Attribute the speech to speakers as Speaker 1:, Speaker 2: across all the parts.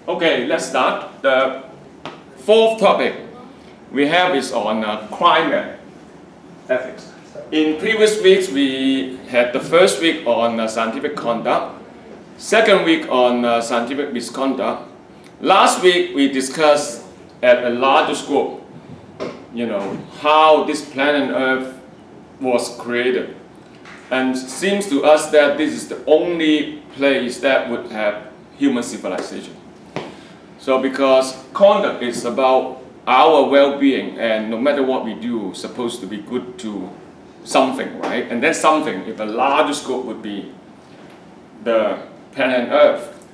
Speaker 1: Okay, let's start. The fourth topic we have is on climate ethics. In previous weeks, we had the first week on scientific conduct, second week on scientific misconduct. Last week, we discussed at a larger scope, how this planet Earth was created. And it seems to us that this is the only place that would have human civilization. So because conduct is about our well-being, and no matter what we do, it's supposed to be good to something, right? And that something, if a larger scope, would be the planet Earth.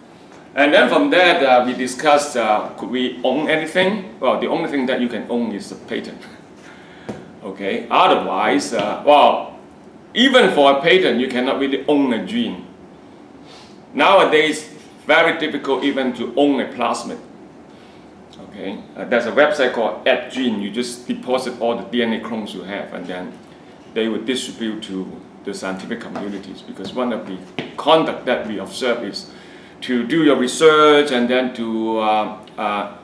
Speaker 1: And then from that, we discussed, could we own anything? Well, the only thing that you can own is a patent. Okay, otherwise, even for a patent, you cannot really own a gene. Nowadays, very difficult even to own a plasmid. Okay, there's a website called @gene. You just deposit all the DNA clones you have, and then they would distribute to the scientific communities. Because one of the conduct that we observe is to do your research and then to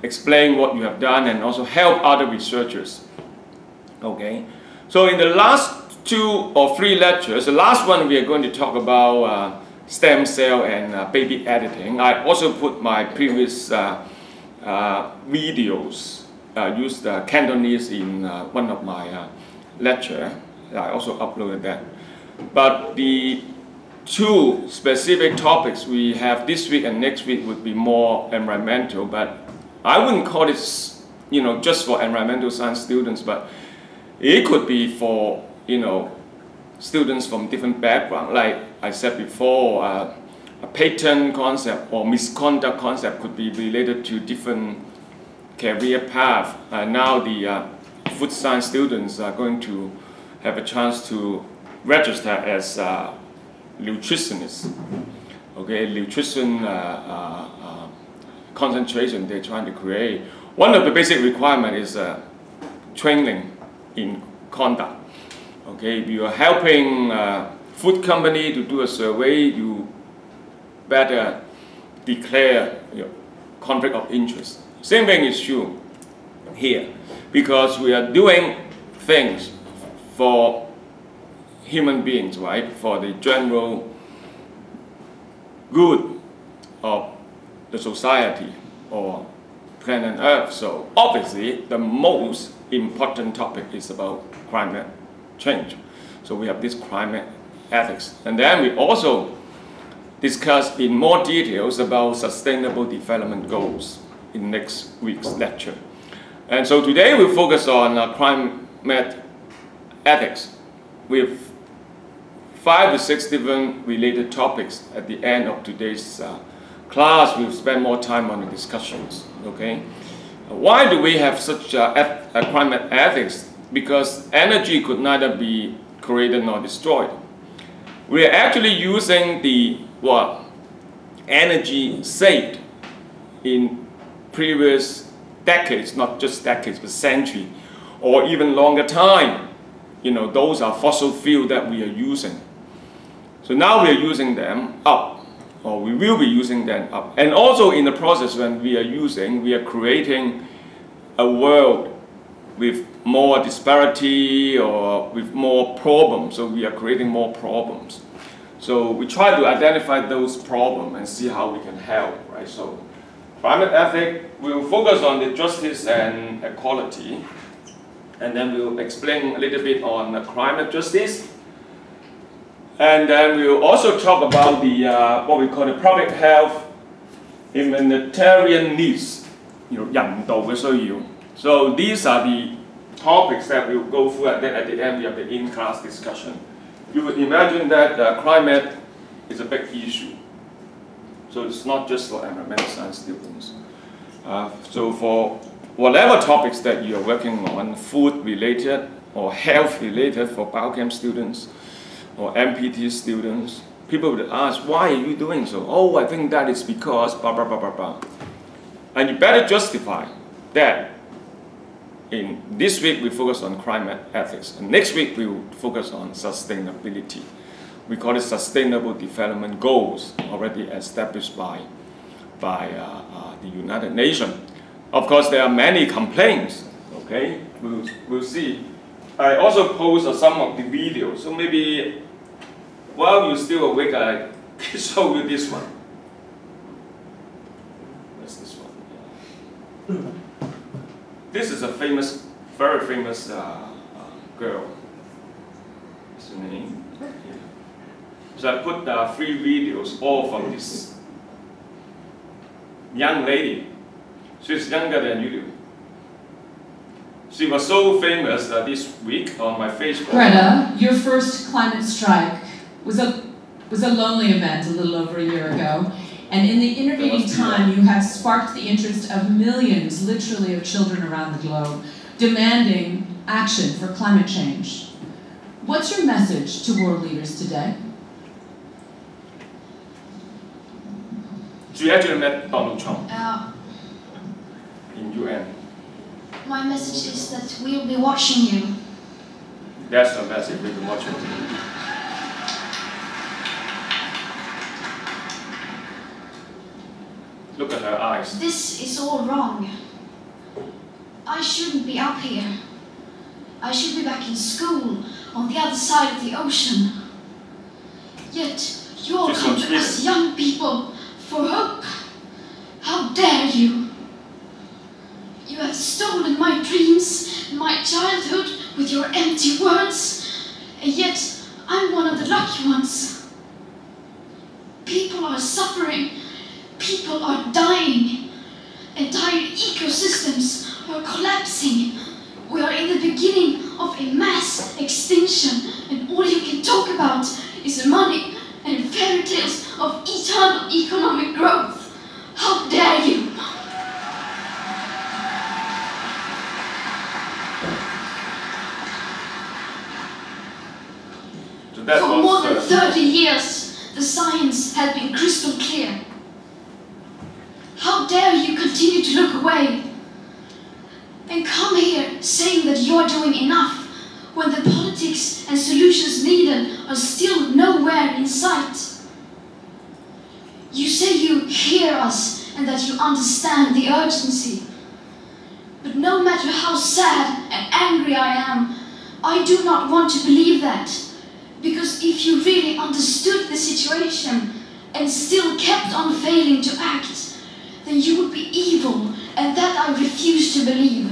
Speaker 1: explain what you have done and also help other researchers. Okay, so in the last 2 or 3 lectures, the last one we are going to talk about stem cell and baby editing. I also put my previous videos, used Cantonese in one of my lecture. I also uploaded that. But the 2 specific topics we have this week and next week would be more environmental, but I wouldn't call it just for environmental science students, but it could be for students from different backgrounds. Like I said before, a patent concept or misconduct concept could be related to different career paths. Now the food science students are going to have a chance to register as nutritionists. Okay, nutrition concentration they're trying to create. One of the basic requirements is training in conduct. Okay, if you are helping a food company to do a survey, you better declare your conflict of interest. Same thing is true here, because we are doing things for human beings, right? For the general good of the society or planet Earth. So obviously, the most important topic is about climate change. So we have this climate ethics. And then we also discuss in more details about sustainable development goals in next week's lecture. And so today we'll focus on climate ethics with 5 to 6 different related topics. At the end of today's class, we'll spend more time on the discussions. Okay? Why do we have such climate ethics? Because energy could neither be created nor destroyed. We are actually using the energy saved in previous decades, not just decades, but centuries, or even longer time. Those are fossil fuels that we are using. So now we are using them up, or we will be using them up. And also in the process when we are creating a world with more disparity or with more problems. So we are creating more problems. So we try to identify those problems and see how we can help, right? So climate ethics will focus on the justice and equality. And then we'll explain a little bit on climate justice. And then we'll also talk about the what we call the public health humanitarian needs, 人道嘅需要. So these are the topics that we'll go through, and then at the end we have the in-class discussion. You would imagine that climate is a big issue. So it's not just for environmental science students. So for whatever topics that you are working on, food related or health related for biochem students or MPT students, people would ask, why are you doing so? Oh, I think that is because blah, blah, blah, blah, blah. And you better justify that. In this week, we focus on climate ethics. And next week, we will focus on sustainability. We call it Sustainable Development Goals, already established by by the United Nations. Of course, there are many complaints. Okay, we'll see. I also post some of the videos, so maybe while you're still awake, I can show you this one. Where's this one? This is a famous, very famous girl. What's her name? Yeah. So I put 3 videos, all from this young lady. She's younger than you do. She was so famous this week on my Facebook.
Speaker 2: Greta, your first climate strike was a lonely event a little over a year ago. And in the intervening time, you have sparked the interest of millions, literally, of children around the globe, demanding action for climate change. What's your message to world leaders today?
Speaker 1: She actually met Donald Trump in UN.
Speaker 3: My message is that we'll be watching you.
Speaker 1: That's the message we'll be watching. Look at her eyes.
Speaker 3: This is all wrong. I shouldn't be up here. I should be back in school, on the other side of the ocean. Yet, you all come to us young people for hope. How dare you? You have stolen my dreams, my childhood, with your empty words. And yet, I'm one of the lucky ones. People are suffering. People are dying. Entire ecosystems are collapsing. We are in the beginning of a mass extinction, and all you can talk about is money and fairy tales of eternal economic growth. How dare you! For more than 30 years, the science has been crystal clear. How dare you continue to look away and come here saying that you're doing enough when the politics and solutions needed are still nowhere in sight? You say you hear us and that you understand the urgency. But no matter how sad and angry I am, I do not want to believe that. Because if you really understood the situation and still kept on failing to act, then you would be evil, and that I refuse to believe.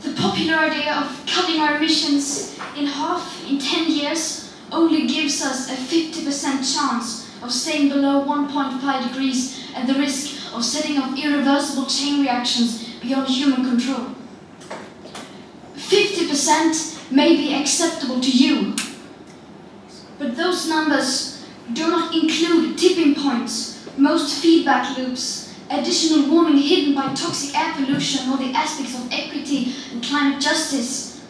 Speaker 3: The popular idea of cutting our emissions in half in 10 years only gives us a 50% chance of staying below 1.5 degrees and the risk of setting off irreversible chain reactions beyond human control. 50% may be acceptable to you, but those numbers do not include tipping points, most feedback loops, additional warming hidden by toxic air pollution or the aspects of equity and climate justice.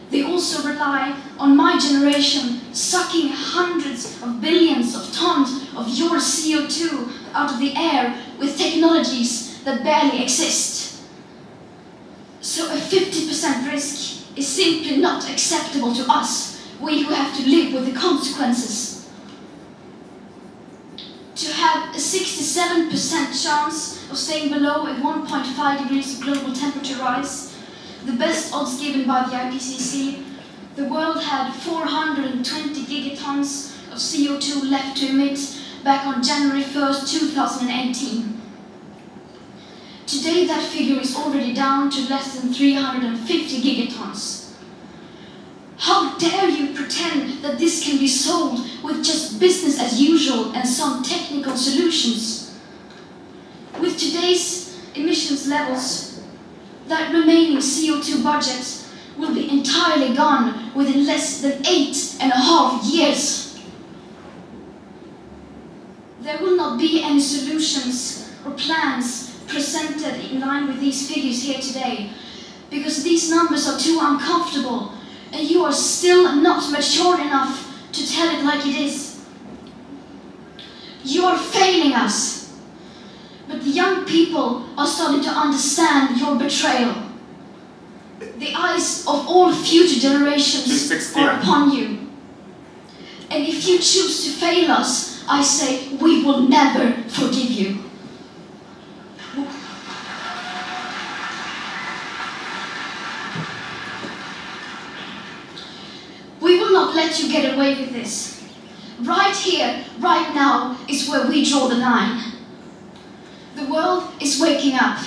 Speaker 3: They also rely on my generation sucking hundreds of billions of tons of your CO2 out of the air with technologies that barely exist. So a 50% risk is simply not acceptable to us, we who have to live with the consequences. To have a 67% chance of staying below a 1.5 degrees of global temperature rise, the best odds given by the IPCC, the world had 420 gigatons of CO2 left to emit back on January 1st, 2018. Today that figure is already down to less than 350 gigatons. How dare you pretend that this can be solved with just business as usual and some technical solutions? With today's emissions levels, that remaining CO2 budget will be entirely gone within less than 8.5 years. There will not be any solutions or plans presented in line with these figures here today, because these numbers are too uncomfortable and you are still not mature enough to tell it like it is. You are failing us, but the young people are starting to understand your betrayal. The eyes of all future generations are upon you. And if you choose to fail us, I say we will never forgive you. We will not let you get away with this. Right here, right now, is where we draw the line. The world is waking up,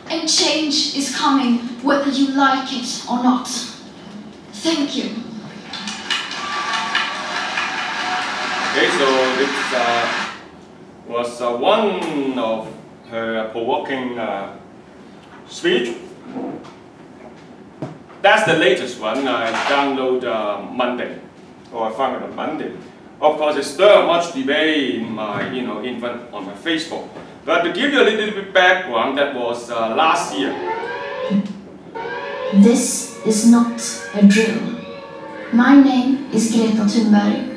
Speaker 3: and change is coming whether you like it or not. Thank you.
Speaker 1: Okay, so this was one of her provoking speech. That's the latest one. I download Monday, or I found it on Monday. Of course, it stirred much debate in my, even on my Facebook. But to give you a little bit background, that was last year.
Speaker 3: This is not a drill. My name is Greta Thunberg.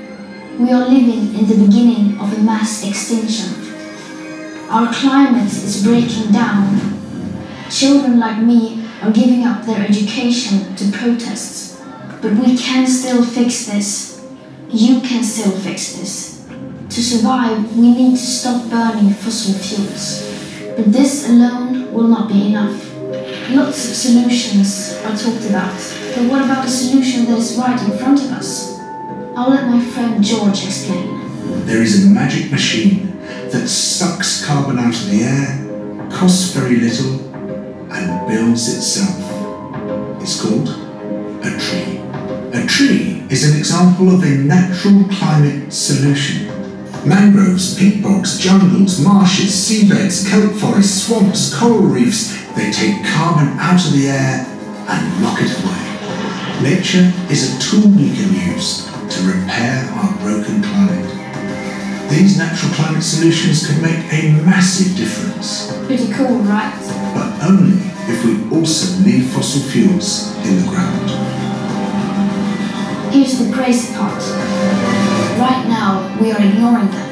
Speaker 3: We are living in the beginning of a mass extinction. Our climate is breaking down. Children like me are giving up their education to protests. But we can still fix this. You can still fix this. To survive, we need to stop burning fossil fuels. But this alone will not be enough. Lots of solutions are talked about. But what about a solution that is right in front of us? I'll let my friend George explain.
Speaker 4: There is a magic machine that sucks carbon out of the air, costs very little, and builds itself. It's called a tree. A tree is an example of a natural climate solution. Mangroves, peat bogs, jungles, marshes, seabeds, kelp forests, swamps, coral reefs, they take carbon out of the air and lock it away. Nature is a tool we can use to repair our broken climate. These natural climate solutions can make a massive difference.
Speaker 3: Pretty cool, right?
Speaker 4: But only if we also leave fossil fuels in the ground.
Speaker 3: Here's the crazy part. Right now, we are ignoring them.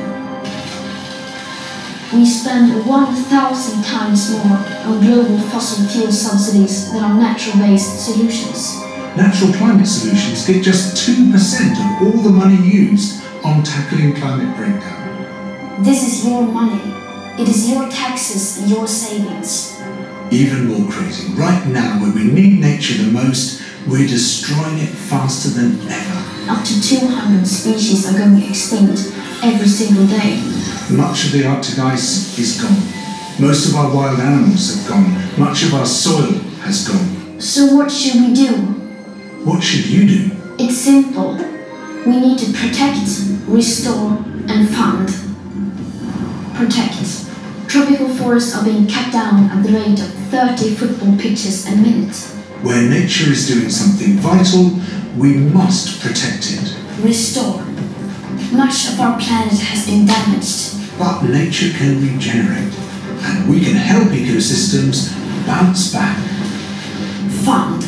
Speaker 3: We spend 1,000 times more on global fossil fuel subsidies than on natural-based solutions.
Speaker 4: Natural climate solutions get just 2% of all the money used on tackling climate breakdown.
Speaker 3: This is your money. It is your taxes and your savings.
Speaker 4: Even more crazy, right now when we need nature the most, we're destroying it faster than ever.
Speaker 3: Up to 200 species are going extinct every single day.
Speaker 4: Much of the Arctic ice is gone. Most of our wild animals have gone. Much of our soil has gone.
Speaker 3: So what should we do?
Speaker 4: What should you do?
Speaker 3: It's simple. We need to protect, restore, and fund. Protect. Tropical forests are being cut down at the rate of 30 football pitches a minute.
Speaker 4: Where nature is doing something vital, we must protect it.
Speaker 3: Restore. Much of our planet has been damaged.
Speaker 4: But nature can regenerate, and we can help ecosystems bounce back.
Speaker 3: Fund.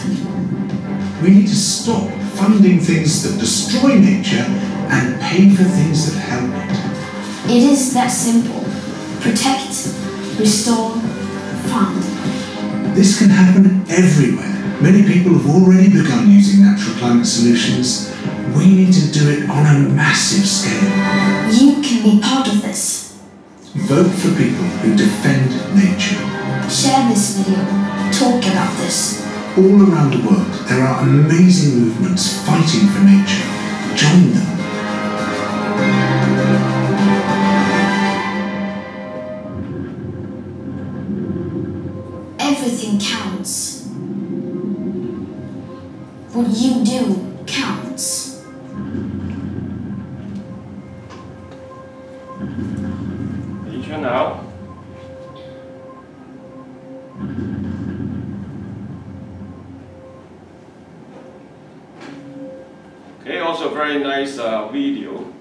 Speaker 4: We need to stop funding things that destroy nature and pay for things that help it.
Speaker 3: It is that simple. Protect, restore, fund.
Speaker 4: This can happen everywhere. Many people have already begun using natural climate solutions. We need to do it on a massive scale.
Speaker 3: You can be part of this.
Speaker 4: Vote for people who defend nature.
Speaker 3: Share this video. Talk about this.
Speaker 4: All around the world, there are amazing movements fighting for nature. Join them.
Speaker 3: Everything counts. What you do counts.
Speaker 1: Nature now. Okay, also very nice video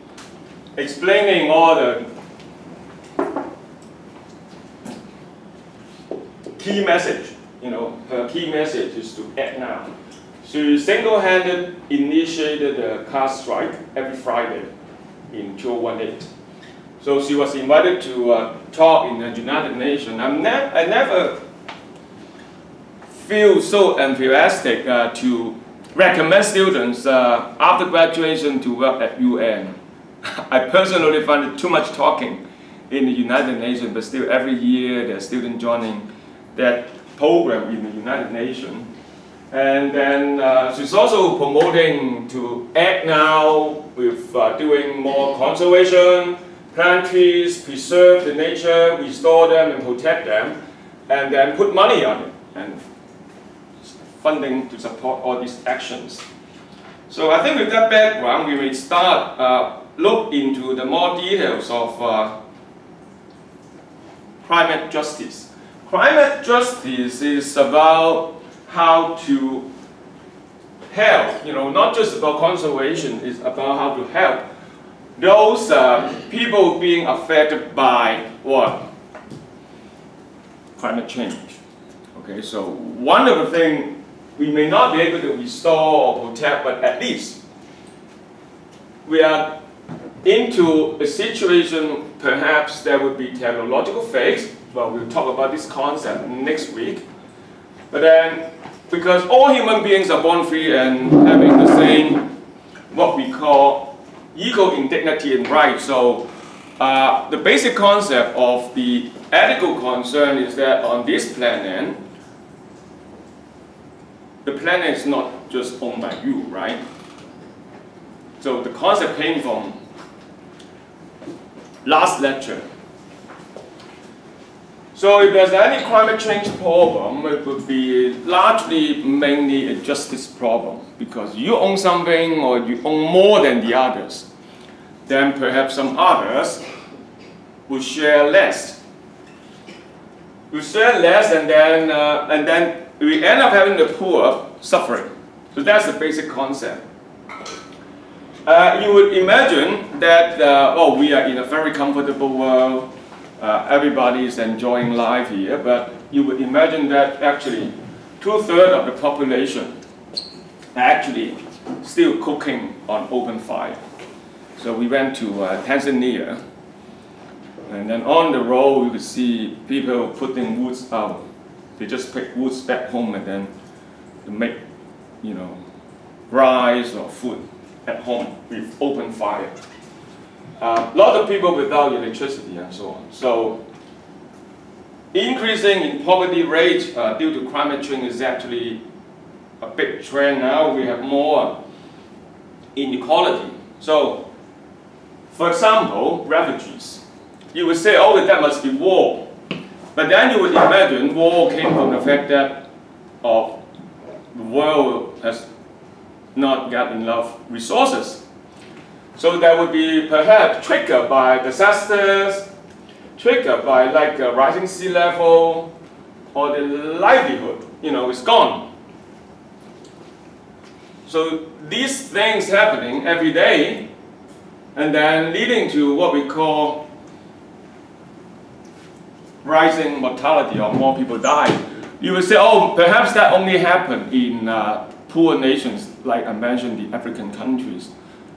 Speaker 1: explaining all the key message. Her key message is to act now. She single-handed initiated the car strike every Friday in 2018. So she was invited to talk in the United Nations. I never feel so enthusiastic to recommend students after graduation to work at UN. I personally find it too much talking in the United Nations, but still every year there are students joining that program in the United Nations. And then she's also promoting to act now with doing more conservation, plant trees, preserve the nature, restore them and protect them, and then put money on it and funding to support all these actions. So I think with that background, we may start look into the more details of climate justice. Climate justice is about how to help, not just about conservation, it's about how to help those people being affected by what? Climate change. Okay, so one of the things we may not be able to restore or protect, but at least we are into a situation perhaps there would be technological phase. Well, we'll talk about this concept next week. But then, because all human beings are born free and having the same, what we call equal indignity and rights. So the basic concept of the ethical concern is that on this planet, the planet is not just owned by you, right? So the concept came from last lecture. So if there's any climate change problem, it would be largely mainly a justice problem, because you own something or you own more than the others. Then perhaps some others will share less. We share less, and then we end up having the poor suffering. So that's the basic concept. You would imagine that, we are in a very comfortable world. Everybody is enjoying life here, but you would imagine that actually 2/3 of the population are actually still cooking on open fire. So we went to Tanzania, and then on the road you could see people putting woods out. They just pick woods back home and then make, rice or food at home with open fire. A lot of people without electricity and so on. So increasing in poverty rate due to climate change is actually a big trend now. We have more inequality. So, for example, refugees. You would say, oh, that must be war. But then you would imagine war came from the fact that the world has not got enough resources. So that would be perhaps triggered by disasters, triggered by like a rising sea level, or the livelihood, is gone. So these things happening every day, and then leading to what we call rising mortality, or more people die. You would say, oh, perhaps that only happened in poor nations, like I mentioned, the African countries.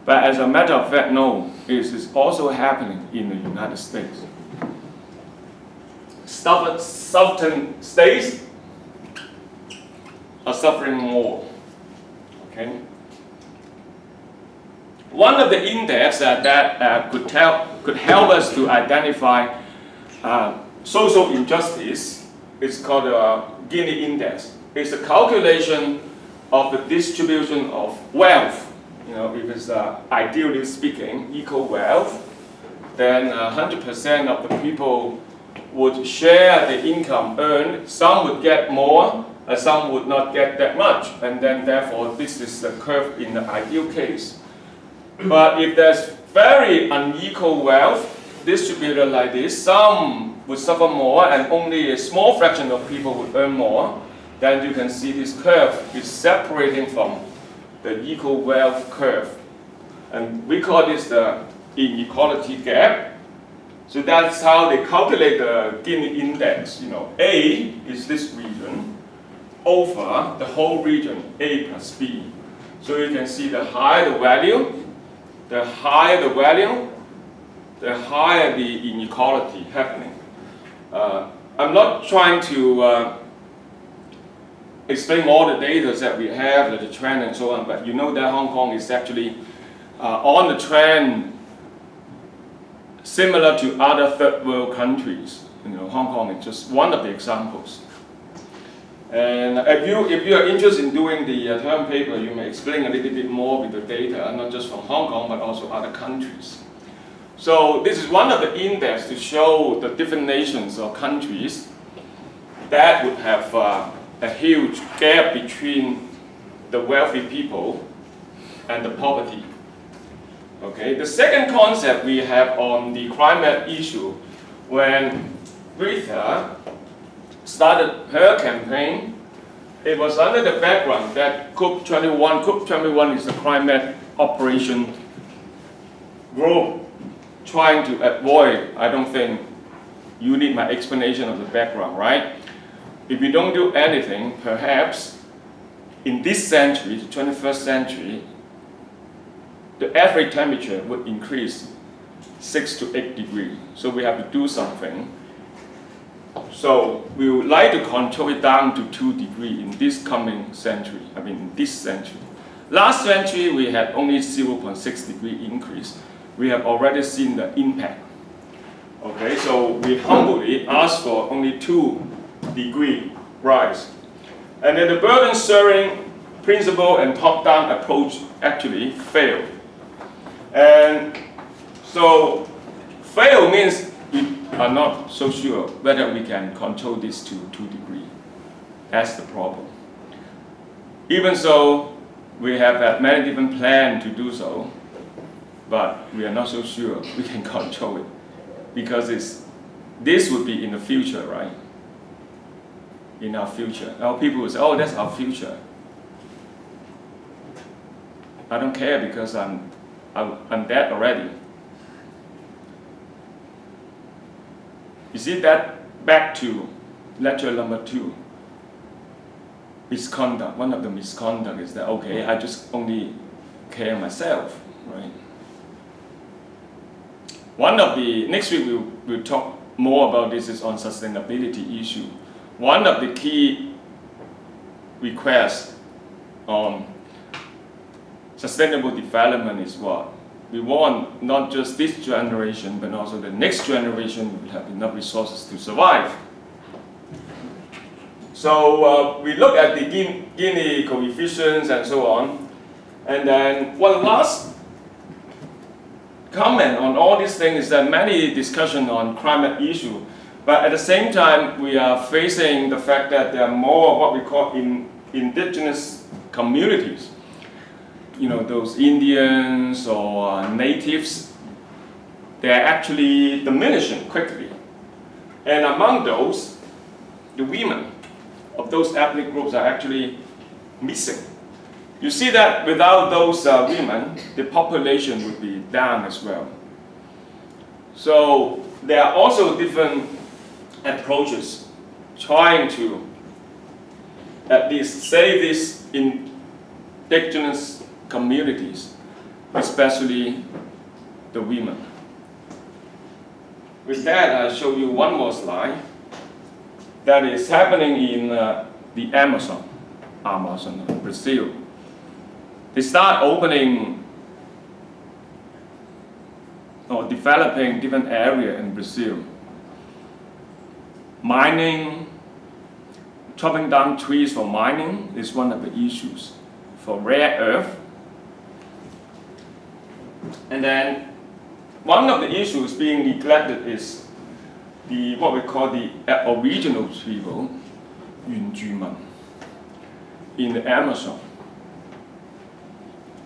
Speaker 1: But as a matter of fact, no, it is also happening in the United States. Southern states are suffering more. Okay. One of the indexes that could help us to identify social injustice is called the Gini index. It's a calculation of the distribution of wealth. If it's ideally speaking equal wealth, then 100% of the people would share the income earned. Some would get more, and some would not get that much, and then therefore this is the curve in the ideal case. But if there's very unequal wealth distributed like this, some would suffer more and only a small fraction of people would earn more, then you can see this curve is separating from the equal wealth curve. And we call this the inequality gap. So that's how they calculate the Gini index. A is this region over the whole region, A plus B. So you can see the higher the value, the higher the value, the higher the inequality happening. I'm not trying to explain all the data that we have, like the trend and so on, but you know that Hong Kong is actually on the trend similar to other third world countries. You know, Hong Kong is just one of the examples. And if you are interested in doing the term paper, you may explain a little bit more with the data, not just from Hong Kong, but also other countries. So this is one of the index to show the different nations or countries that would have a huge gap between the wealthy people and the poverty. Okay. The second concept we have on the climate issue, when Greta started her campaign, it was under the background that COP21 is the climate operation group trying to avoid, I don't think you need my explanation of the background, right? If we don't do anything, perhaps in this century, the 21st century, the average temperature would increase 6 to 8 degrees. So we have to do something. So we would like to control it down to 2 degrees in this coming century, in this century. Last century, we had only 0.6 degree increase. We have already seen the impact. Okay, so we humbly asked for only 2 degree rise. And then the burden sharing principle and top-down approach actually failed. And so fail means we are not so sure whether we can control this to 2 degrees. That's the problem. Even so, we have had many different plans to do so, but we are not so sure we can control it, because this would be in the future, right? In our future. Our people will say, oh, that's our future. I don't care because I'm dead already. You see that back to lecture number 2. Misconduct. One of the misconduct is that, okay, I just only care myself, right? Next week we'll talk more about this is on sustainability issue. One of the key requests on sustainable development is what? We want not just this generation, but also the next generation will have enough resources to survive. So we look at the Gini coefficients and so on. And then one last comment on all these things is that many discussion on climate issue, but at the same time we are facing the fact that there are more what we call indigenous communities. You know, those Indians or natives, they're actually diminishing quickly. And among those, the women of those ethnic groups are actually missing. You see that without those women, the population would be down as well. So there are also different approaches trying to at least save these indigenous communities, especially the women. With that, I'll show you one more slide that is happening in the Amazon, Brazil. They start opening or developing different areas in Brazil. Mining, chopping down trees for mining is one of the issues. For rare earth. And then one of the issues being neglected is what we call the aboriginal people, 原住民, in the Amazon.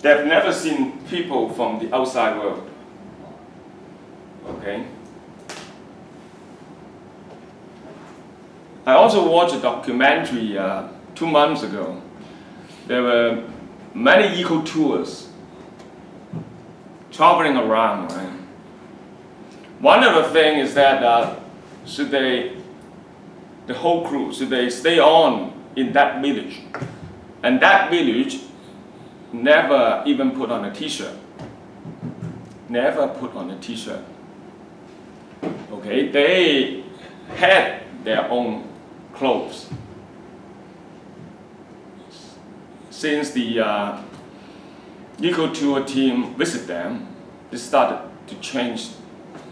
Speaker 1: They've never seen people from the outside world. Okay. I also watched a documentary 2 months ago. There were many eco tours traveling around, right? One of the things is that the whole crew, should they stay on in that village? And that village never even put on a t-shirt. Never put on a t-shirt. Okay, they had their own clothes. since the eco tour team visit them, they started to change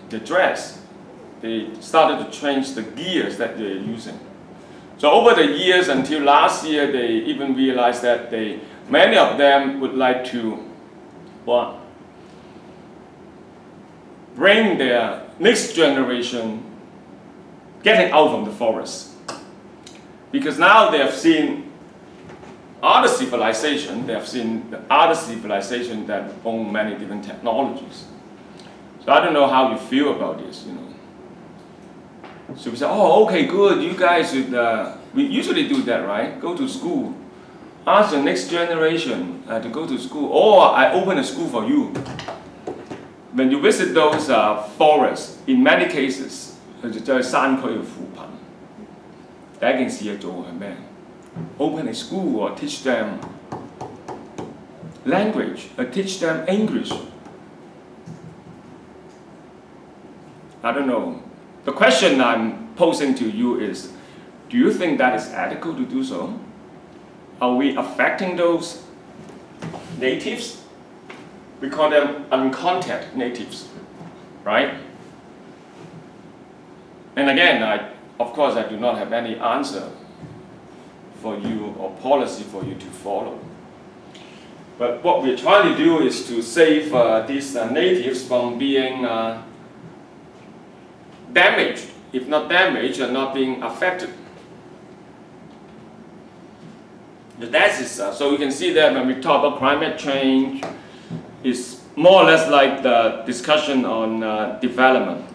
Speaker 1: the dress. They started to change the gears that they're using. So over the years until last year, they even realized that many of them would like to bring their next generation getting out from the forest. Because now they have seen other civilizations, they have seen the other civilizations that own many different technologies. So I don't know how you feel about this, you know. So we say, oh, okay, good, you guys should, we usually do that, right? Go to school. Ask the next generation to go to school, or I open a school for you. When you visit those forests, in many cases, 佢就走去山區去扶貧。第一件事要做係咩 ？Open a school or teach them language, or teach them English. I don't know. The question I'm posing to you is, do you think that is adequate to do so? Are we affecting those natives? We call them uncontact natives, right? And again, of course, I do not have any answer for you or policy for you to follow. But what we're trying to do is to save these natives from being damaged, if not damaged, and not being affected. That is, so you can see that when we talk about climate change, it's more or less like the discussion on development.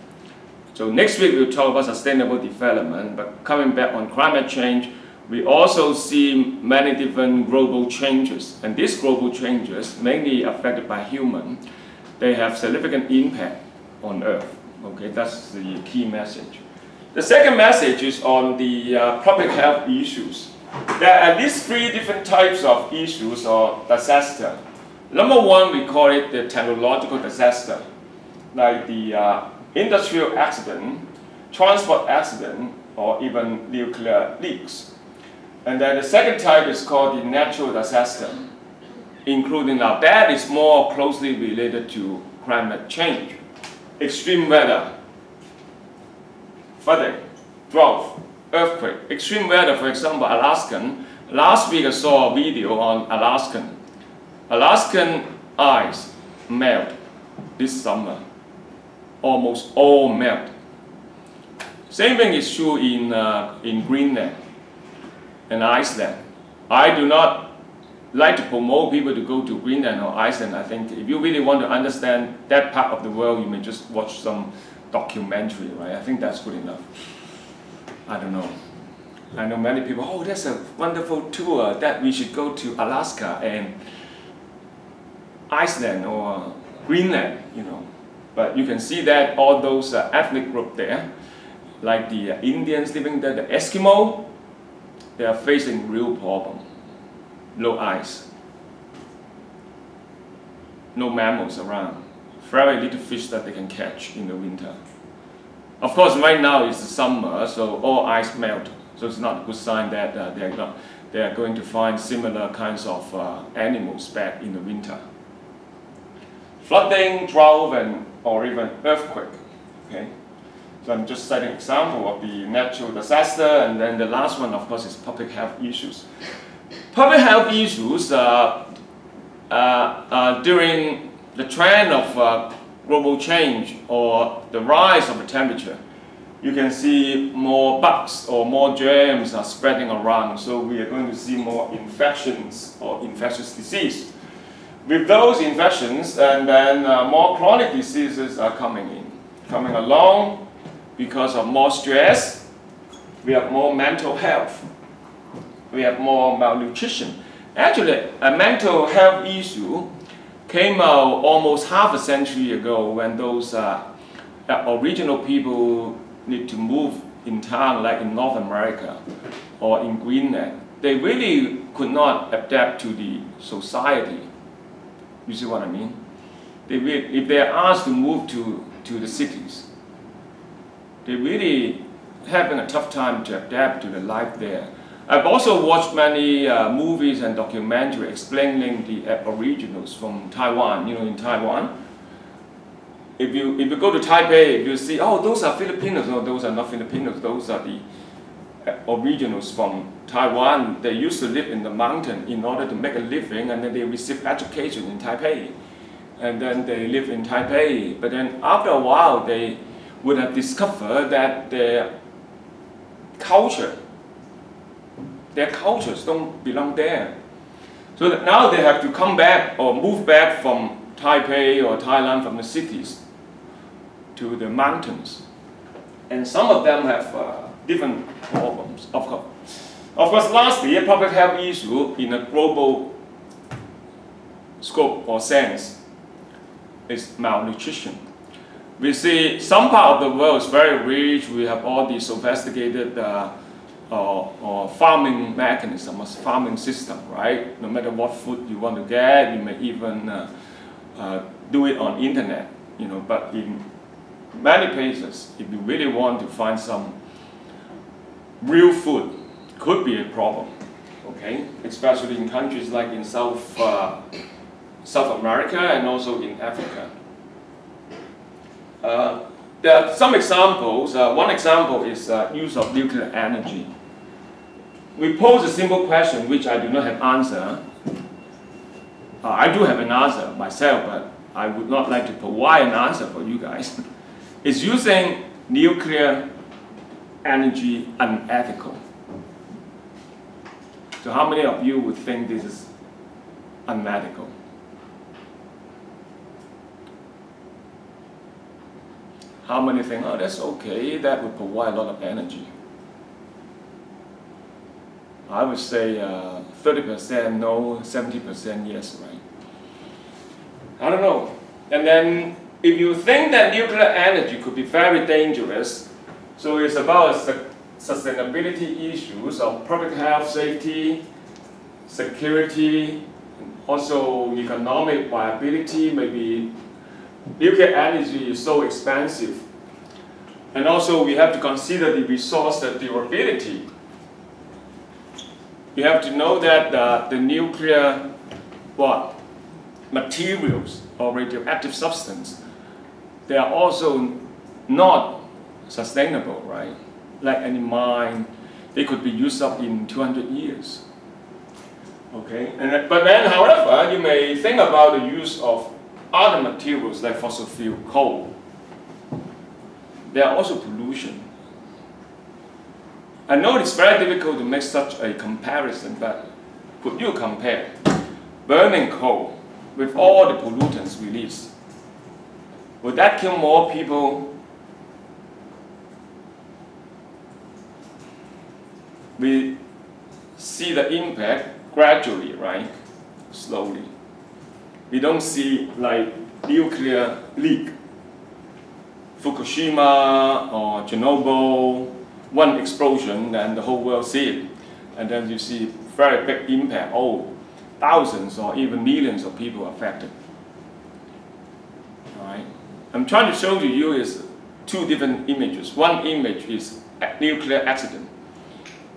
Speaker 1: So next week we'll talk about sustainable development, but coming back on climate change, we also see many different global changes. And these global changes, mainly affected by humans, they have significant impact on Earth. Okay, that's the key message. The second message is on the public health issues. There are at least 3 different types of issues or disaster. Number one, we call it the technological disaster, like the industrial accident, transport accident, or even nuclear leaks. And then the second type is called the natural disaster, including now that is more closely related to climate change. Extreme weather, flooding, drought, earthquake. Extreme weather, for example, Alaskan. Last week I saw a video on Alaskan. Alaskan ice melt this summer. Almost all melt. Same thing is true in Greenland and Iceland. I do not like to promote people to go to Greenland or Iceland. I think if you really want to understand that part of the world, you may just watch some documentary, right? I think that's good enough. I don't know. I know many people, oh, that's a wonderful tour that we should go to Alaska and Iceland or Greenland, you know. But you can see that all those ethnic groups there, like the Indians living there, the Eskimo, they are facing real problem. No ice, no mammals around, very little fish that they can catch in the winter. Of course, right now it's the summer, so all ice melt. So it's not a good sign that they are going to find similar kinds of animals back in the winter. Flooding, drought, or even earthquake. Okay, so I'm just citing an example of the natural disaster, and then the last one, of course, is public health issues. Public health issues during the trend of global change or the rise of the temperature, you can see more bugs or more germs are spreading around. So we are going to see more infections or infectious disease. With those infections, and then more chronic diseases are coming along because of more stress. We have more mental health. We have more malnutrition. Actually, a mental health issue came out almost half a century ago when those original people need to move in town, like in North America or in Greenland. They really could not adapt to the society. You see what I mean? If they are asked to move to the cities, they really having a tough time to adapt to the life there. I've also watched many movies and documentaries explaining the Aboriginals from Taiwan. You know, in Taiwan, if you go to Taipei, you see, oh, those are Filipinos. No, those are not Filipinos. Those are the Aboriginals from Taiwan. They used to live in the mountain in order to make a living, and then they receive education in Taipei. And then they live in Taipei. But then after a while, they would have discovered that their cultures don't belong there. So that now they have to come back or move back from Taipei or Thailand, from the cities to the mountains. And some of them have different problems, of course. Of course, lastly, a public health issue in a global scope or sense is malnutrition. We see some part of the world is very rich. We have all these sophisticated or farming mechanisms, farming system, right? No matter what food you want to get, you may even do it on internet, you know. But in many places, if you really want to find some real food, could be a problem, okay? Especially in countries like in South America and also in Africa. There are some examples. One example is use of nuclear energy. We pose a simple question which I do not have answer. I do have an answer myself, but I would not like to provide an answer for you guys. Is using nuclear energy unethical? So how many of you would think this is unethical? How many think, oh, that's okay, that would provide a lot of energy? I would say 30% no, 70% yes, right? I don't know. And then if you think that nuclear energy could be very dangerous, so it's about sustainability issues of public health, safety, security, also economic viability. Maybe nuclear energy is so expensive. And also we have to consider the resource durability. You have to know that the nuclear materials or radioactive substance, they are also not sustainable, right? Like any mine, they could be used up in 200 years. Okay, but then, however, you may think about the use of other materials like fossil fuel, coal. There are also pollution. I know it's very difficult to make such a comparison, but could you compare burning coal with all the pollutants released? Would that kill more people? We see the impact gradually, right? Slowly. We don't see like nuclear leak, Fukushima or Chernobyl, one explosion and the whole world see it. And then you see very big impact, oh, thousands or even millions of people affected. All right. I'm trying to show to you is two different images. One image is a nuclear accident.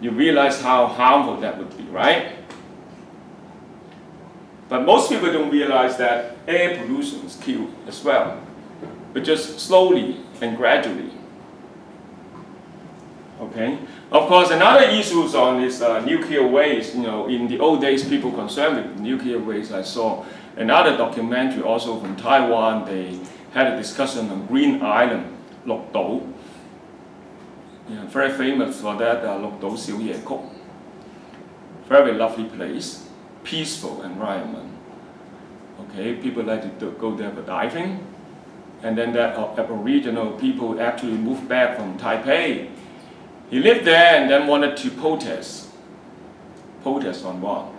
Speaker 1: You realize how harmful that would be, right? But most people don't realize that air pollution is killed as well, but just slowly and gradually. Okay. Of course, another issue on is nuclear waste. You know, in the old days, people concerned with nuclear waste. I saw another documentary also from Taiwan. They had a discussion on Green Island, Lok Do. Yeah, very famous for that, Lok Do Xiu Ye Kok. Very lovely place, peaceful environment. Okay, people like to go there for diving. And then that Aboriginal people actually moved back from Taipei. He lived there and then wanted to protest. Protest on what?